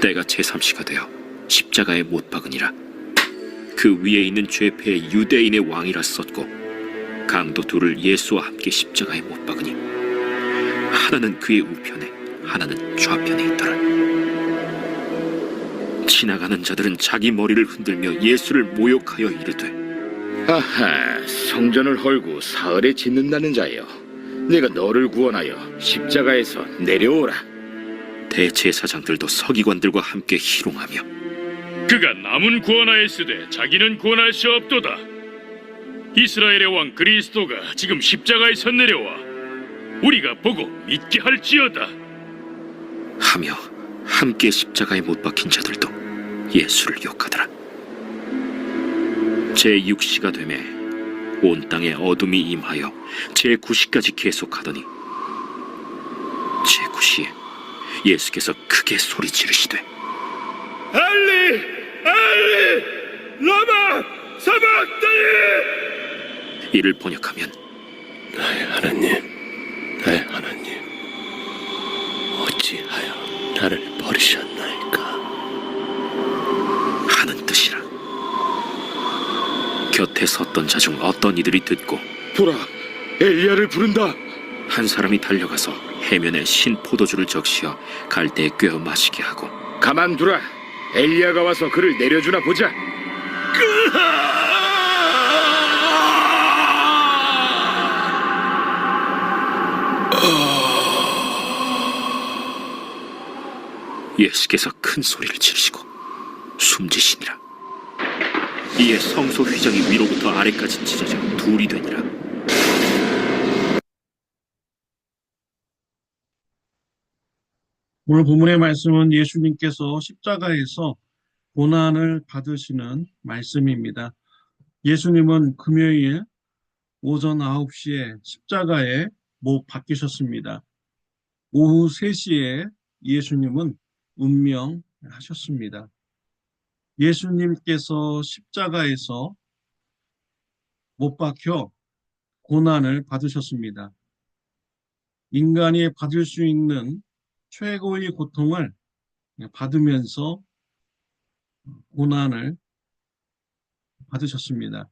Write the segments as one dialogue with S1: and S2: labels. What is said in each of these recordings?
S1: 때가 제3시가 되어 십자가에 못 박으니라. 그 위에 있는 죄패의 유대인의 왕이라 썼고, 강도 둘을 예수와 함께 십자가에 못 박으니 하나는 그의 우편에 하나는 좌편에 있더라. 지나가는 자들은 자기 머리를 흔들며 예수를 모욕하여 이르되,
S2: 아하, 성전을 헐고 사흘에 짓는다는 자여, 내가 너를 구원하여 십자가에서 내려오라.
S1: 대제사장들도 서기관들과 함께 희롱하며,
S3: 그가 남은 구원하였으되 자기는 구원할 수 없도다. 이스라엘의 왕 그리스도가 지금 십자가에서 내려와 우리가 보고 믿게 할지어다
S1: 하며 함께 십자가에 못 박힌 자들도 예수를 욕하더라. 제6시가 되매 온 땅에 어둠이 임하여 제9시까지 계속하더니 제9시에 예수께서 크게 소리 지르시되,
S3: 엘리 엘리 라마 사박다니.
S1: 이를 번역하면
S4: 나의 하나님, 나의 하나님, 어찌하여 나를 버리셨나이까
S1: 하는 뜻이라. 곁에 섰던 자 중 어떤 이들이 듣고
S2: 보라, 엘리야를 부른다.
S1: 한 사람이 달려가서 해면에 신 포도주를 적시어 갈대에 꿰어 마시게 하고,
S2: 가만두라. 엘리야가 와서 그를 내려주나 보자.
S1: 예수께서 큰 소리를 지르시고 숨지시니라. 이에 성소 휘장이 위로부터 아래까지 찢어져 둘이 되니라.
S5: 오늘 본문의 말씀은 예수님께서 십자가에서 고난을 받으시는 말씀입니다. 예수님은 금요일 오전 9시에 십자가에 못 박히셨습니다. 오후 3시에 예수님은 운명하셨습니다. 예수님께서 십자가에서 못 박혀 고난을 받으셨습니다. 인간이 받을 수 있는 최고의 고통을 받으면서 고난을 받으셨습니다.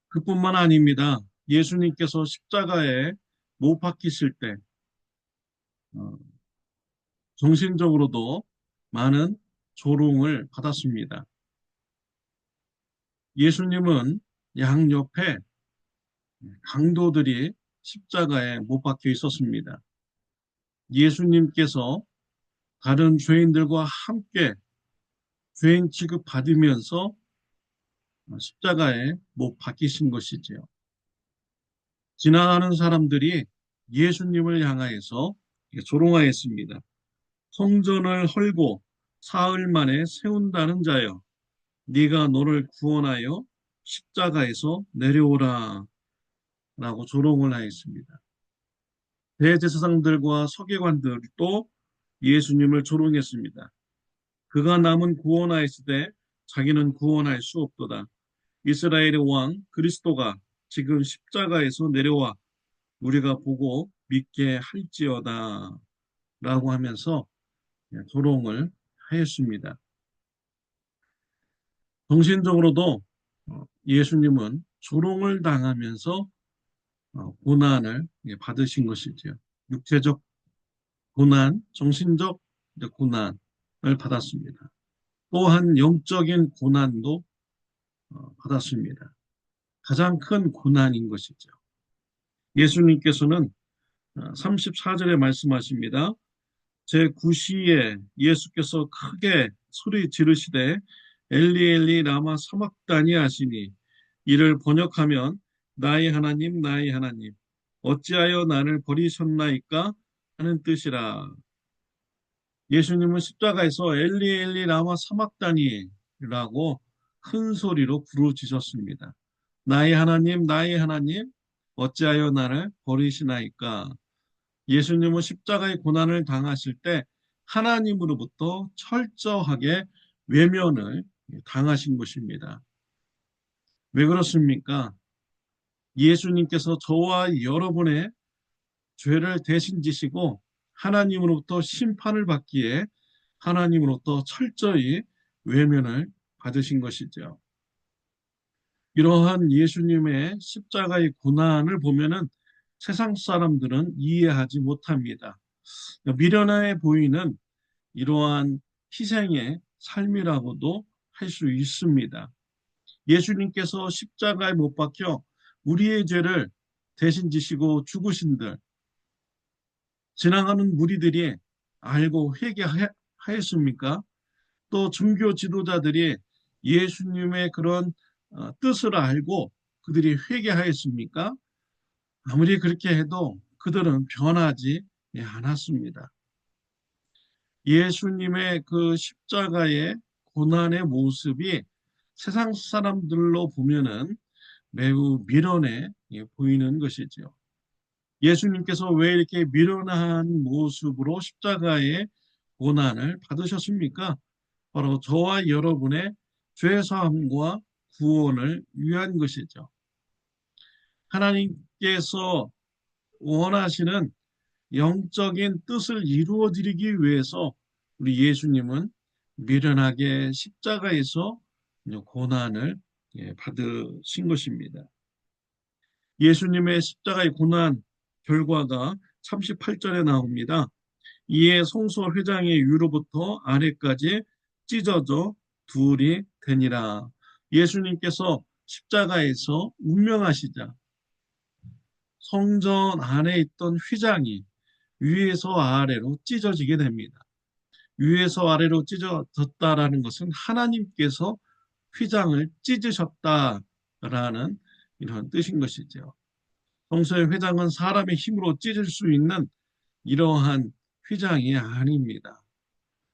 S5: 그뿐만 아닙니다. 예수님께서 십자가에 못 박히실 때 정신적으로도 많은 조롱을 받았습니다. 예수님은 양옆에 강도들이 십자가에 못 박혀 있었습니다. 예수님께서 다른 죄인들과 함께 죄인 취급받으면서 십자가에 못 박히신 것이지요. 지나가는 사람들이 예수님을 향하여서 조롱하였습니다. 성전을 헐고 사흘 만에 세운다는 자여, 네가 너를 구원하여 십자가에서 내려오라 라고 조롱을 하였습니다. 대제사장들과 서기관들도 예수님을 조롱했습니다. 그가 남은 구원하였으되 자기는 구원할 수 없도다. 이스라엘의 왕 그리스도가 지금 십자가에서 내려와 우리가 보고 믿게 할지어다 라고 하면서 조롱을 하였습니다. 정신적으로도 예수님은 조롱을 당하면서 고난을 받으신 것이죠. 육체적 고난, 정신적 고난을 받았습니다. 또한 영적인 고난도 받았습니다. 가장 큰 고난인 것이죠. 예수님께서는 34절에 말씀하십니다. 제9시에 예수께서 크게 소리 지르시되 엘리 엘리 라마 사막다니 하시니, 이를 번역하면 나의 하나님 나의 하나님 어찌하여 나를 버리셨나이까 하는 뜻이라. 예수님은 십자가에서 엘리 엘리 라마 사막다니 라고 큰 소리로 부르짖으셨습니다. 나의 하나님 어찌하여 나를 버리시나이까. 예수님은 십자가의 고난을 당하실 때 하나님으로부터 철저하게 외면을 당하신 것입니다. 왜 그렇습니까? 예수님께서 저와 여러분의 죄를 대신 지시고 하나님으로부터 심판을 받기에 하나님으로부터 철저히 외면을 받으신 것이죠. 이러한 예수님의 십자가의 고난을 보면은 세상 사람들은 이해하지 못합니다. 미련해 보이는 이러한 희생의 삶이라고도 할 수 있습니다. 예수님께서 십자가에 못 박혀 우리의 죄를 대신 지시고 죽으신들 지나가는 무리들이 알고 회개하였습니까? 또 종교 지도자들이 예수님의 그런 뜻을 알고 그들이 회개하였습니까? 아무리 그렇게 해도 그들은 변하지 않았습니다. 예수님의 그 십자가의 고난의 모습이 세상 사람들로 보면은 매우 미련해 보이는 것이지요. 예수님께서 왜 이렇게 미련한 모습으로 십자가의 고난을 받으셨습니까? 바로 저와 여러분의 죄사함과 구원을 위한 것이죠. 하나님께서 원하시는 영적인 뜻을 이루어 드리기 위해서 우리 예수님은 미련하게 십자가에서 고난을 받으신 것입니다. 예수님의 십자가의 고난 결과가 38절에 나옵니다. 이에 성소 회장의 위로부터 아래까지 찢어져 둘이 되니라. 예수님께서 십자가에서 운명하시자 성전 안에 있던 휘장이 위에서 아래로 찢어지게 됩니다. 위에서 아래로 찢어졌다라는 것은 하나님께서 휘장을 찢으셨다라는 이런 뜻인 것이죠. 성소의 휘장은 사람의 힘으로 찢을 수 있는 이러한 휘장이 아닙니다.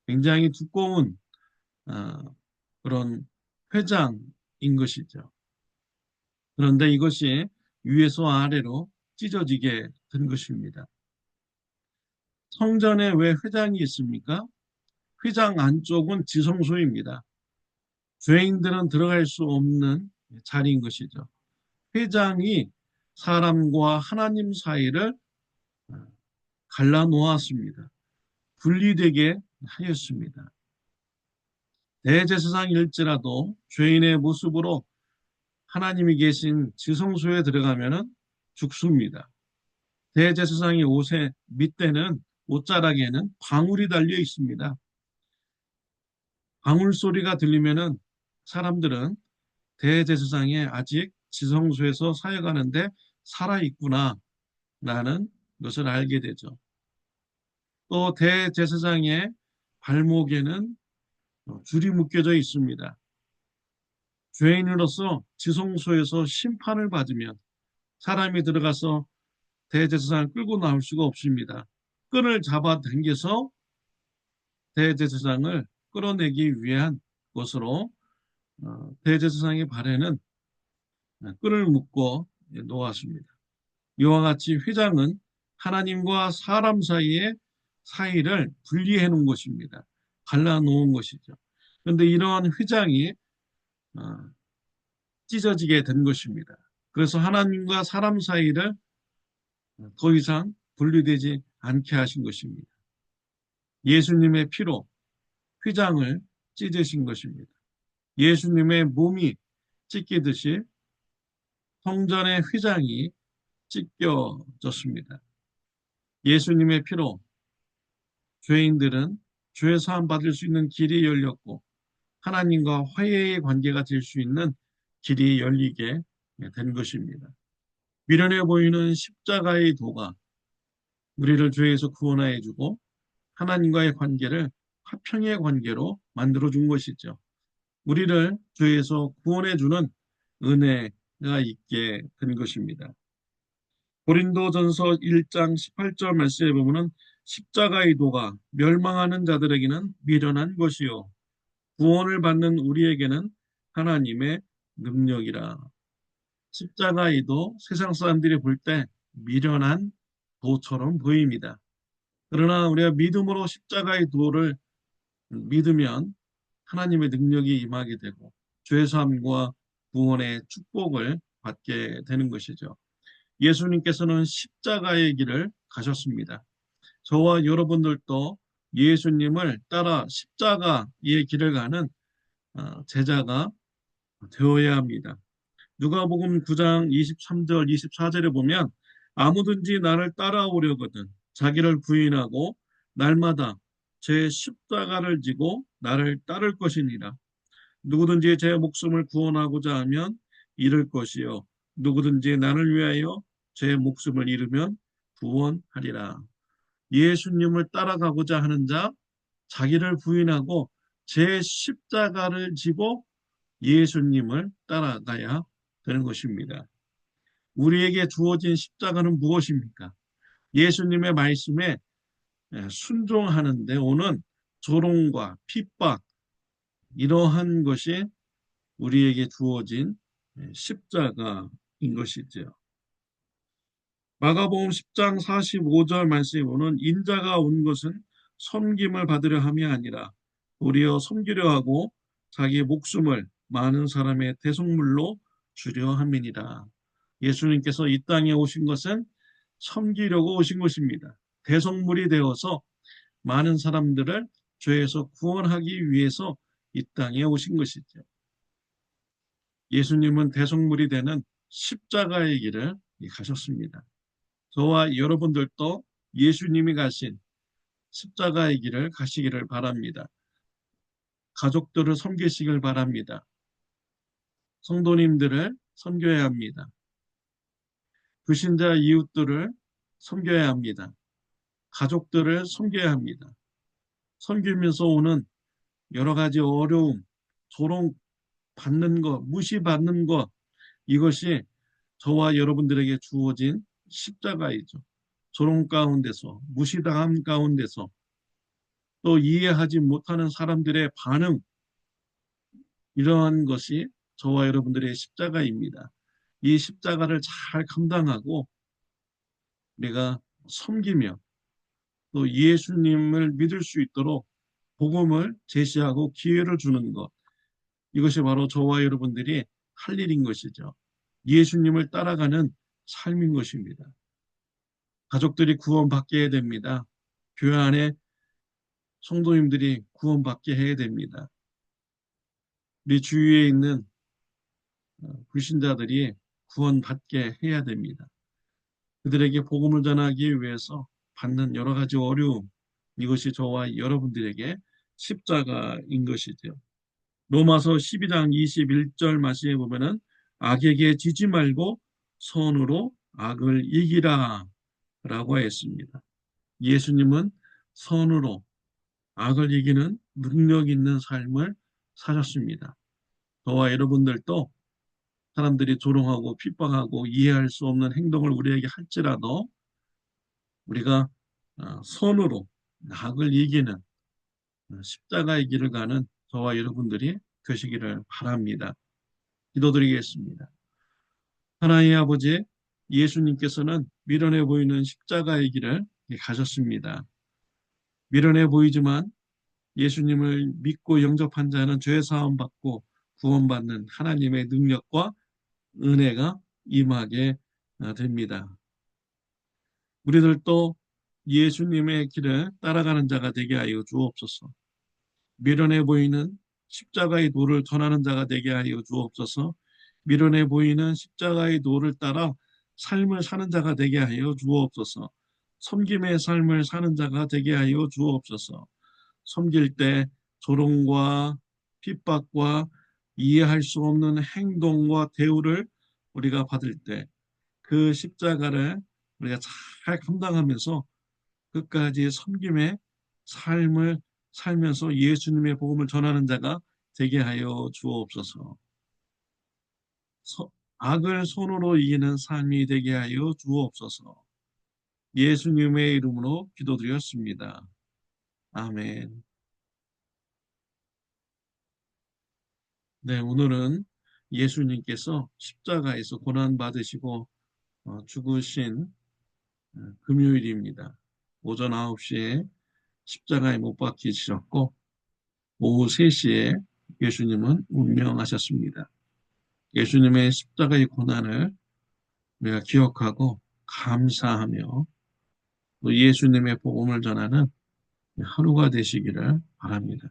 S5: 굉장히 두꺼운 그런 회장인 것이죠. 그런데 이것이 위에서 아래로 찢어지게 된 것입니다. 성전에 왜 회장이 있습니까? 회장 안쪽은 지성소입니다. 죄인들은 들어갈 수 없는 자리인 것이죠. 회장이 사람과 하나님 사이를 갈라 놓았습니다. 분리되게 하였습니다. 대제사장일지라도 죄인의 모습으로 하나님이 계신 지성소에 들어가면은 죽습니다. 대제사장의 옷의 밑에는 옷자락에는 방울이 달려 있습니다. 방울 소리가 들리면은 사람들은 대제사장이 아직 지성소에서 사역하는데 살아있구나 라는 것을 알게 되죠. 또 대제사장의 발목에는 줄이 묶여져 있습니다. 죄인으로서 지성소에서 심판을 받으면 사람이 들어가서 대제사장을 끌고 나올 수가 없습니다. 끈을 잡아당겨서 대제사장을 끌어내기 위한 것으로 대제사장의 발에는 끈을 묶어 놓았습니다. 이와 같이 휘장은 하나님과 사람 사이의 사이를 분리해 놓은 것입니다. 갈라놓은 것이죠. 그런데 이러한 휘장이 찢어지게 된 것입니다. 그래서 하나님과 사람 사이를 더 이상 분리되지 않게 하신 것입니다. 예수님의 피로 휘장을 찢으신 것입니다. 예수님의 몸이 찢기듯이 성전의 휘장이 찢겨졌습니다. 예수님의 피로 죄인들은 죄 사함 받을 수 있는 길이 열렸고 하나님과 화해의 관계가 될 수 있는 길이 열리게 된 것입니다. 미련해 보이는 십자가의 도가 우리를 죄에서 구원하여 주고 하나님과의 관계를 화평의 관계로 만들어 준 것이죠. 우리를 죄에서 구원해 주는 은혜가 있게 된 것입니다. 고린도전서 1장 18절 말씀에 보면은 십자가의 도가 멸망하는 자들에게는 미련한 것이요 구원을 받는 우리에게는 하나님의 능력이라. 십자가의 도 세상 사람들이 볼 때 미련한 도처럼 보입니다. 그러나 우리가 믿음으로 십자가의 도를 믿으면 하나님의 능력이 임하게 되고 죄사함과 구원의 축복을 받게 되는 것이죠. 예수님께서는 십자가의 길을 가셨습니다. 저와 여러분들도 예수님을 따라 십자가의 길을 가는 제자가 되어야 합니다. 누가복음 9장 23절 24절에 보면 아무든지 나를 따라오려거든 자기를 부인하고 날마다 제 십자가를 지고 나를 따를 것이니라. 누구든지 제 목숨을 구원하고자 하면 잃을 것이요 누구든지 나를 위하여 제 목숨을 잃으면 구원하리라. 예수님을 따라가고자 하는 자 자기를 부인하고 제 십자가를 지고 예수님을 따라가야 되는 것입니다. 우리에게 주어진 십자가는 무엇입니까? 예수님의 말씀에 순종하는 데 오는 조롱과 핍박, 이러한 것이 우리에게 주어진 십자가인 것이죠. 마가복음 10장 45절 말씀에 보면 인자가 온 것은 섬김을 받으려 함이 아니라 도리어 섬기려 하고 자기 목숨을 많은 사람의 대속물로 주려 함이니라. 예수님께서 이 땅에 오신 것은 섬기려고 오신 것입니다. 대속물이 되어서 많은 사람들을 죄에서 구원하기 위해서 이 땅에 오신 것이죠. 예수님은 대속물이 되는 십자가의 길을 가셨습니다. 저와 여러분들도 예수님이 가신 십자가의 길을 가시기를 바랍니다. 가족들을 섬기시길 바랍니다. 성도님들을 섬겨야 합니다. 불신자 이웃들을 섬겨야 합니다. 가족들을 섬겨야 합니다. 섬기면서 오는 여러 가지 어려움, 조롱받는 것, 무시받는 것, 이것이 저와 여러분들에게 주어진 십자가이죠. 조롱 가운데서, 무시당함 가운데서, 또 이해하지 못하는 사람들의 반응, 이러한 것이 저와 여러분들의 십자가입니다. 이 십자가를 잘 감당하고 우리가 섬기며 또 예수님을 믿을 수 있도록 복음을 제시하고 기회를 주는 것, 이것이 바로 저와 여러분들이 할 일인 것이죠. 예수님을 따라가는 삶인 것입니다. 가족들이 구원받게 해야 됩니다. 교회 안에 성도님들이 구원받게 해야 됩니다. 우리 주위에 있는 불신자들이 구원받게 해야 됩니다. 그들에게 복음을 전하기 위해서 받는 여러 가지 어려움, 이것이 저와 여러분들에게 십자가인 것이죠. 로마서 12장 21절 말씀에 보면은 악에게 지지 말고 선으로 악을 이기라 라고 했습니다. 예수님은 선으로 악을 이기는 능력 있는 삶을 사셨습니다. 저와 여러분들도 사람들이 조롱하고 핍박하고 이해할 수 없는 행동을 우리에게 할지라도 우리가 선으로 악을 이기는 십자가의 길을 가는 저와 여러분들이 되시기를 바랍니다. 기도드리겠습니다. 하나님 아버지, 예수님께서는 미련해 보이는 십자가의 길을 가셨습니다. 미련해 보이지만 예수님을 믿고 영접한 자는 죄 사함 받고 구원받는 하나님의 능력과 은혜가 임하게 됩니다. 우리들도 예수님의 길을 따라가는 자가 되게 하여 주옵소서. 미련해 보이는 십자가의 도를 전하는 자가 되게 하여 주옵소서. 미련해 보이는 십자가의 도를 따라 삶을 사는 자가 되게 하여 주옵소서. 섬김의 삶을 사는 자가 되게 하여 주옵소서. 섬길 때 조롱과 핍박과 이해할 수 없는 행동과 대우를 우리가 받을 때 그 십자가를 우리가 잘 감당하면서 끝까지 섬김의 삶을 살면서 예수님의 복음을 전하는 자가 되게 하여 주옵소서. 악을 손으로 이기는 삶이 되게 하여 주옵소서. 예수님의 이름으로 기도드렸습니다. 아멘. 네, 오늘은 예수님께서 십자가에서 고난받으시고 죽으신 금요일입니다. 오전 9시에 십자가에 못 박히셨고 오후 3시에 예수님은 운명하셨습니다. 예수님의 십자가의 고난을 우리가 기억하고 감사하며 또 예수님의 복음을 전하는 하루가 되시기를 바랍니다.